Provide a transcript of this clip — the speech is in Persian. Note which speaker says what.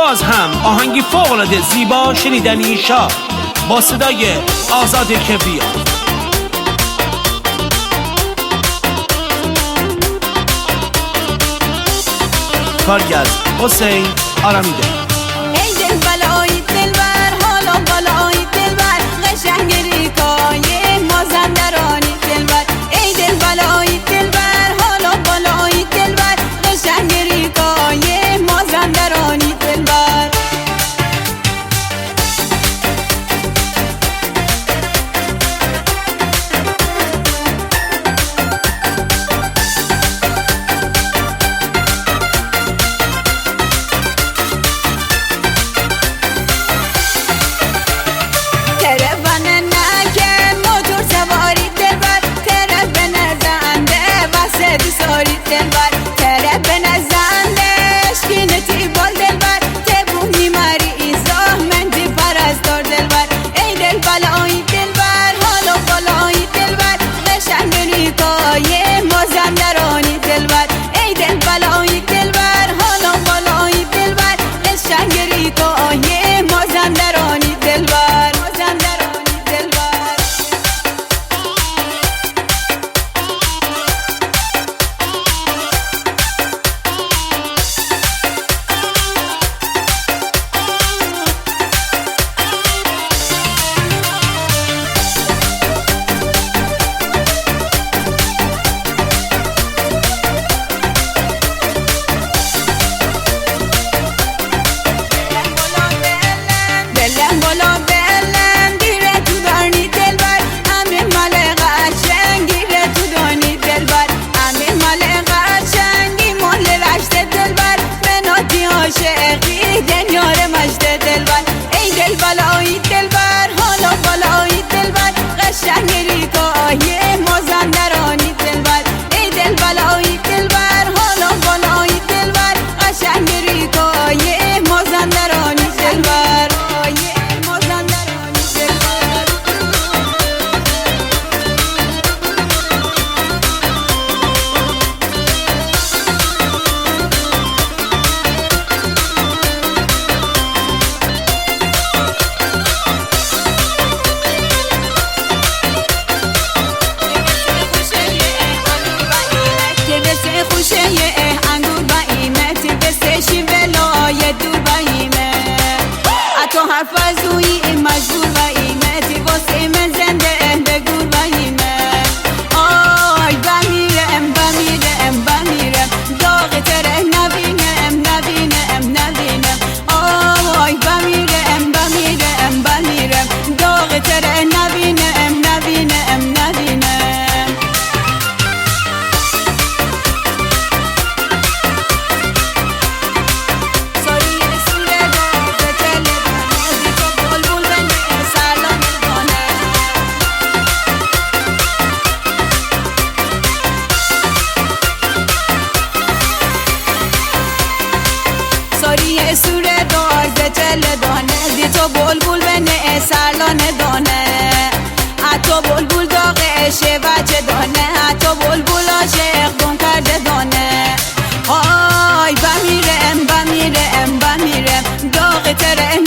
Speaker 1: باز هم آهنگی فوق‌العاده زیبا شنیدنی شاد با صدای آزاد کبریا. کارگرد حسین آرامیده.
Speaker 2: ای دل بلای دلبر حالا بالای دلبر قشنگری کای مازندرانی دلبر. ای دل بلای دلبر حالا بالای دلبر قشنگری کای مازندرانی دلبر.
Speaker 3: بلبل بنه سرلانه دانه حتی بلبل داغشه بچه دانه حتی بلبل عاشق گم کرده دانه آی بمیرم بمیرم بمیرم داغ تره